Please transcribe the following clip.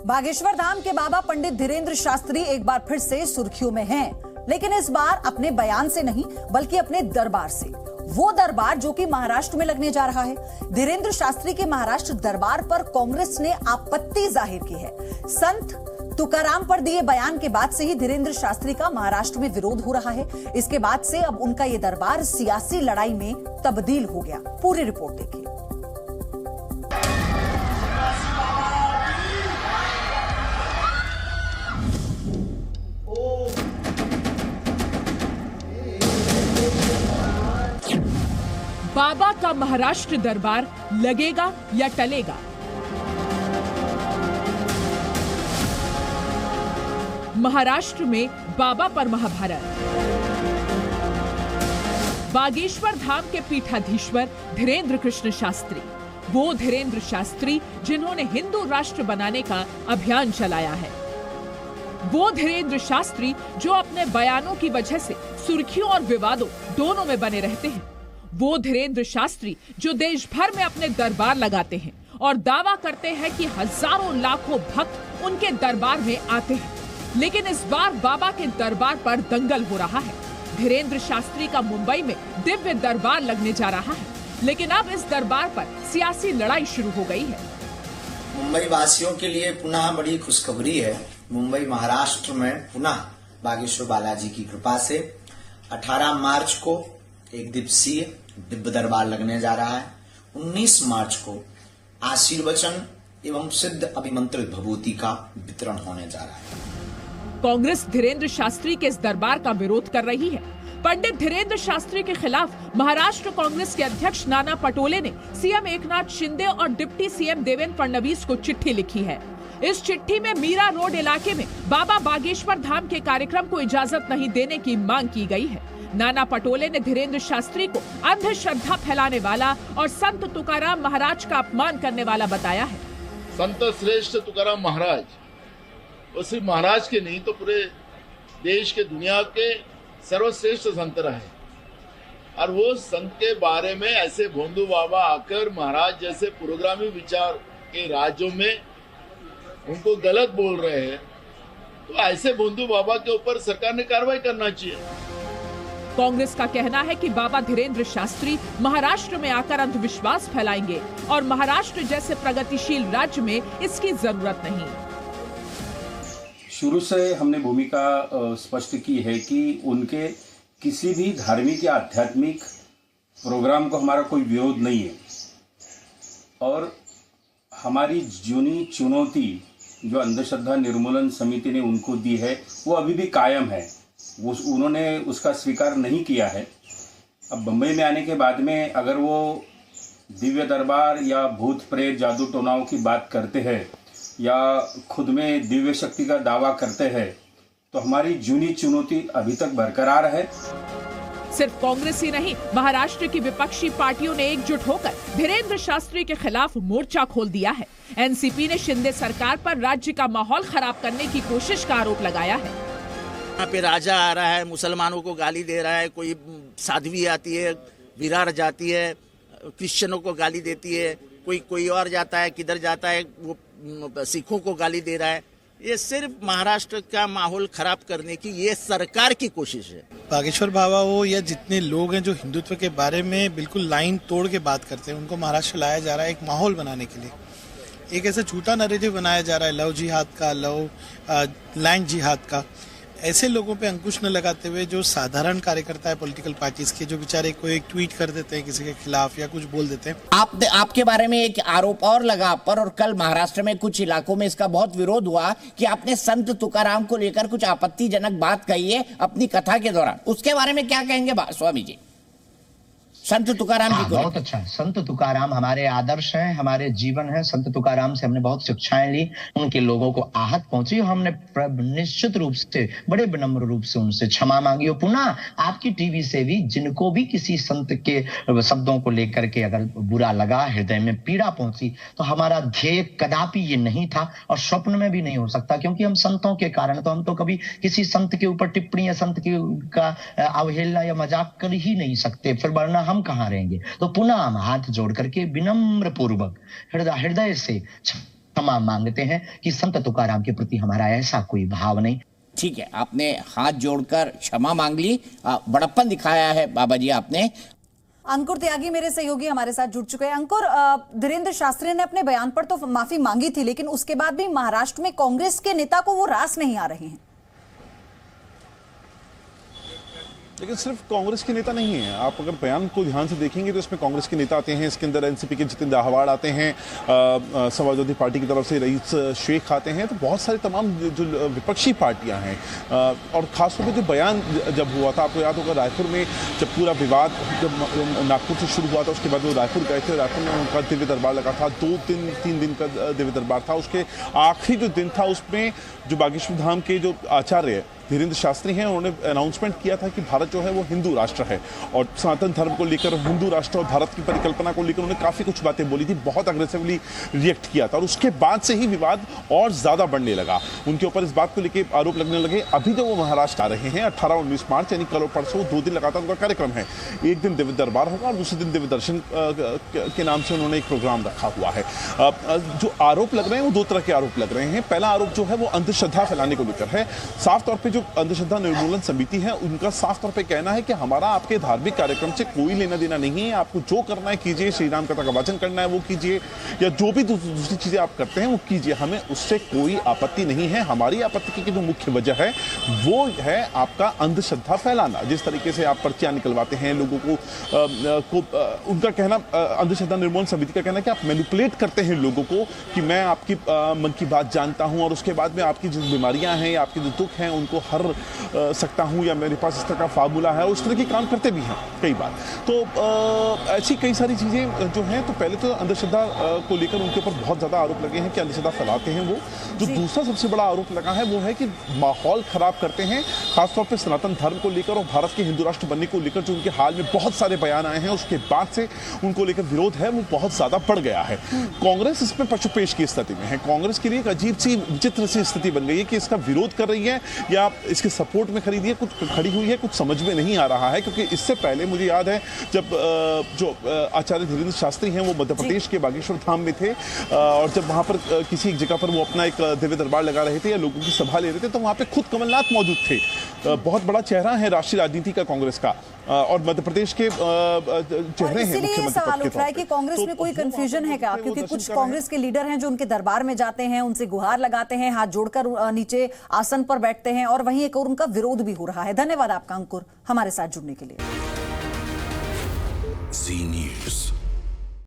बागेश्वर धाम के बाबा पंडित धीरेन्द्र शास्त्री एक बार फिर से सुर्खियों में हैं, लेकिन इस बार अपने बयान से नहीं बल्कि अपने दरबार से। वो दरबार जो कि महाराष्ट्र में लगने जा रहा है। धीरेन्द्र शास्त्री के महाराष्ट्र दरबार पर कांग्रेस ने आपत्ति जाहिर की है। संत तुकाराम पर दिए बयान के बाद से ही धीरेन्द्र शास्त्री का महाराष्ट्र में विरोध हो रहा है। इसके बाद से अब उनका ये दरबार सियासी लड़ाई में तब्दील हो गया। पूरी रिपोर्ट देखिए। बाबा का महाराष्ट्र दरबार लगेगा या टलेगा? महाराष्ट्र में बाबा पर महाभारत। बागेश्वर धाम के पीठाधीश्वर धीरेन्द्र कृष्ण शास्त्री, वो धीरेन्द्र शास्त्री जिन्होंने हिंदू राष्ट्र बनाने का अभियान चलाया है, वो धीरेन्द्र शास्त्री जो अपने बयानों की वजह से सुर्खियों और विवादों दोनों में बने रहते हैं, वो धीरेन्द्र शास्त्री जो देश भर में अपने दरबार लगाते हैं और दावा करते हैं कि हजारों लाखों भक्त उनके दरबार में आते हैं। लेकिन इस बार बाबा के दरबार पर दंगल हो रहा है। धीरेन्द्र शास्त्री का मुंबई में दिव्य दरबार लगने जा रहा है, लेकिन अब इस दरबार पर सियासी लड़ाई शुरू हो गई है। मुंबई वासियों के लिए पुनः बड़ी खुशखबरी है। मुंबई महाराष्ट्र में पुनः बागेश्वर बालाजी की कृपा से 18 मार्च को एक दिवसीय दिव्य दरबार लगने जा रहा है। 19 मार्च को आशीर्वचन एवं सिद्ध अभिमंत्रित भभूति का वितरण होने जा रहा है। कांग्रेस धीरेन्द्र शास्त्री के इस दरबार का विरोध कर रही है। पंडित धीरेन्द्र शास्त्री के खिलाफ महाराष्ट्र कांग्रेस के अध्यक्ष नाना पटोले ने सीएम एकनाथ शिंदे और डिप्टी सीएम देवेंद्र फडणवीस को चिट्ठी लिखी है। इस चिट्ठी में मीरा रोड इलाके में बाबा बागेश्वर धाम के कार्यक्रम को इजाजत नहीं देने की मांग की गई है। नाना पटोले ने धीरेन्द्र शास्त्री को अंधश्रद्धा फैलाने वाला और संत तुकाराम महाराज का अपमान करने वाला बताया है। संत श्रेष्ठ तुकाराम महाराज, वो सिर्फ महाराज के नहीं तो पूरे देश के दुनिया के सर्वश्रेष्ठ संत रहे, और वो संत के बारे में ऐसे भोंदू बाबा आकर महाराज जैसे पुरोगामी विचार के राज्यों में उनको गलत बोल रहे हैं, तो ऐसे भोंदू बाबा के ऊपर सरकार ने कार्रवाई करना चाहिए। कांग्रेस का कहना है कि बाबा धीरेन्द्र शास्त्री महाराष्ट्र में आकर अंधविश्वास फैलाएंगे और महाराष्ट्र जैसे प्रगतिशील राज्य में इसकी जरूरत नहीं। शुरू से हमने भूमिका स्पष्ट की है कि उनके किसी भी धार्मिक या आध्यात्मिक प्रोग्राम को हमारा कोई विरोध नहीं है, और हमारी जूनी चुनौती जो अंधश्रद्धा निर्मूलन समिति ने उनको दी है वो अभी भी कायम है। उन्होंने उसका स्वीकार नहीं किया है। अब बम्बई में आने के बाद में अगर वो दिव्य दरबार या भूत प्रेत जादू टोनाओं की बात करते हैं या खुद में दिव्य शक्ति का दावा करते हैं, तो हमारी जूनी चुनौती अभी तक बरकरार है। सिर्फ कांग्रेस ही नहीं, महाराष्ट्र की विपक्षी पार्टियों ने एकजुट होकर धीरेन्द्र शास्त्री के खिलाफ मोर्चा खोल दिया है। एनसीपी ने शिंदे सरकार पर राज्य का माहौल खराब करने की कोशिश का आरोप लगाया है। यहाँ पे राजा आ रहा है, मुसलमानों को गाली दे रहा है, कोई साध्वी आती है, विरार जाती है, क्रिश्चियनों को गाली देती है, कोई और जाता है, किधर जाता है, वो सिखों को गाली दे रहा है। ये सिर्फ महाराष्ट्र का माहौल खराब करने की ये सरकार की कोशिश है। बागेश्वर बाबा हो या जितने लोग हैं जो हिंदुत्व के बारे में बिल्कुल लाइन तोड़ के बात करते हैं, उनको महाराष्ट्र लाया जा रहा है एक माहौल बनाने के लिए। एक ऐसा झूठा नैरेटिव बनाया जा रहा है लव जिहाद का, लैंड जिहाद का। ऐसे लोगों पे अंकुश न लगाते हुए जो साधारण कार्यकर्ता है पॉलिटिकल पार्टीज के, जो बेचारे कोई एक ट्वीट कर देते हैं किसी के खिलाफ या कुछ बोल देते हैं। आपके बारे में एक आरोप और लगा आप पर, और कल महाराष्ट्र में कुछ इलाकों में इसका बहुत विरोध हुआ कि आपने संत तुकाराम को लेकर कुछ आपत्तिजनक बात कही है अपनी कथा के दौरान। उसके बारे में क्या कहेंगे स्वामी जी? संत तुकाराम जी को बहुत अच्छा है। संत तुकाराम हमारे आदर्श हैं, हमारे जीवन है। संत तुकाराम से हमने बहुत शिक्षाएं ली, उनके लोगों को आहत पहुंची, हमने निश्चित रूप से बड़े विनम्र रूप से उनसे क्षमा मांगी। और पुनः आपकी टीवी से भी जिनको भी किसी संत के शब्दों को लेकर के अगर बुरा लगा, हृदय में पीड़ा पहुंची, तो हमारा ध्येय कदापि ये नहीं था और स्वप्न में भी नहीं हो सकता, क्योंकि हम संतों के कारण तो हम तो कभी किसी संत के ऊपर टिप्पणी या संत का अवहेलना या मजाक कर ही नहीं सकते, फिर वरना हम कहां रहेंगे। तो पुनः हम हाथ जोड़ करके विनम्र पूर्वक हृदय से क्षमा मांगते हैं कि संत तुकाराम के प्रति हमारा ऐसा कोई भाव नहीं। ठीक है, आपने हाथ जोड़कर क्षमा मांग ली, बड़प्पन दिखाया है बाबा जी आपने। अंकुर त्यागी मेरे सहयोगी हमारे साथ जुड़ चुके हैं। अंकुर, धीरेंद्र शास्त्री ने अपने बयान पर तो माफी मांगी थी, लेकिन उसके बाद भी महाराष्ट्र में कांग्रेस के नेता को वो रास नहीं आ रहे हैं। लेकिन सिर्फ कांग्रेस के नेता नहीं है, आप अगर बयान को ध्यान से देखेंगे तो इसमें कांग्रेस के नेता आते हैं, इसके अंदर एनसीपी के जितेंद्र आह्वाड़ आते हैं, समाजवादी पार्टी की तरफ से रईस शेख आते हैं, तो बहुत सारी तमाम जो विपक्षी पार्टियां हैं। और खासतौर पर जो बयान जब हुआ था, आपको याद होगा रायपुर में जब पूरा विवाद जब नागपुर से शुरू हुआ था, उसके बाद वो रायपुर गए थे, रायपुर में उनका दिव्य दरबार लगा था, 2-3 दिन का दिव्य दरबार था। उसके आखिरी जो दिन था उसमें जो बागेश्वर धाम के जो आचार्य धीरेंद्र शास्त्री हैं, उन्होंने अनाउंसमेंट किया था कि भारत जो है वो हिंदू राष्ट्र है, और सनातन धर्म को लेकर, हिंदू राष्ट्र और भारत की परिकल्पना को लेकर उन्होंने काफ़ी कुछ बातें बोली थी, बहुत अग्रेसिवली रिएक्ट किया था, और उसके बाद से ही विवाद और ज़्यादा बढ़ने लगा। उनके ऊपर इस बात को लेकर आरोप लगने लगे। अभी जो वो महाराष्ट्र आ रहे हैं 18-19 मार्च यानी कल और परसों 2 दिन लगातार उनका कार्यक्रम है। एक दिन दिव्य दरबार होगा और दूसरे दिन दिव्य दर्शन के नाम से उन्होंने एक प्रोग्राम रखा हुआ है। जो आरोप लग रहे हैं वो 2 तरह के आरोप लग रहे हैं। पहला आरोप जो है वो अंधश्रद्धा फैलाने को लेकर है। साफ तौर पर जो अंधश्रद्धा निर्मूलन समिति है, उनका साफ तौर पे कहना है कि हमारा आपके धार्मिक कार्यक्रम से कोई लेना देना नहीं है, आपको जो करना है कीजिए, श्री राम कथा का वाचन करना है वो कीजिए, या जो भी दूसरी चीजें आप करते हैं वो कीजिए, हमें उससे कोई आपत्ति नहीं है। हमारी आपत्ति की जो मुख्य वजह है वो है आपका अंधश्रद्धा फैलाना। जिस तरीके से आप पर्चियां निकलवाते हैं लोगों को, उनका कहना, अंधश्रद्धा निर्मूलन समिति का कहना है कि आप मैनिपुलेट करते हैं लोगों को कि मैं आपकी मन की बात जानता हूं और उसके बाद में आपकी जो बीमारियां हैं या आपके जो दुख हैं उनको हर सकता हूं, या मेरे पास इस तरह का फार्मूला है, उस तरह के काम करते भी हैं कई बार। तो ऐसी कई सारी चीज़ें जो हैं, तो पहले तो अंधश्रद्धा को लेकर उनके ऊपर बहुत ज़्यादा आरोप लगे हैं कि अंधश्रद्धा फैलाते हैं वो। जो दूसरा सबसे बड़ा आरोप लगा है वो है कि माहौल खराब करते हैं, खासतौर पर सनातन धर्म को लेकर और भारत के हिंदू राष्ट्र बनने को लेकर जो उनके हाल में बहुत सारे बयान आए हैं, उसके बाद से उनको लेकर विरोध है वो बहुत ज़्यादा बढ़ गया है। कांग्रेस इसमें पशुपेश की स्थिति में है। कांग्रेस के लिए एक अजीब सी विचित्र सी स्थिति बन गई है कि इसका विरोध कर रही है या इसके सपोर्ट में खड़ी हुई है, कुछ समझ में नहीं आ रहा है। क्योंकि इससे पहले मुझे याद है जब जो आचार्य धीरेंद्र शास्त्री हैं वो मध्य प्रदेश के बागेश्वर धाम में थे, और जब वहां पर किसी एक जगह पर वो अपना एक दिव्य दरबार लगा रहे थे या लोगों की सभा ले रहे थे, तो वहां पे खुद कमलनाथ मौजूद थे। बहुत बड़ा चेहरा है राष्ट्रीय राजनीति का कांग्रेस का, और मध्य प्रदेश के चेहरे हैं। इसीलिए सवाल उठ रहा है कि कांग्रेस में कोई कंफ्यूजन है क्या? क्योंकि कुछ कांग्रेस के लीडर हैं जो उनके दरबार में जाते हैं, उनसे गुहार लगाते हैं, हाथ जोड़कर नीचे आसन पर बैठते हैं, और वहीं एक और उनका विरोध भी हो रहा है। धन्यवाद आपका अंकुर, हमारे साथ जुड़ने के लिए। जी न्यूज़।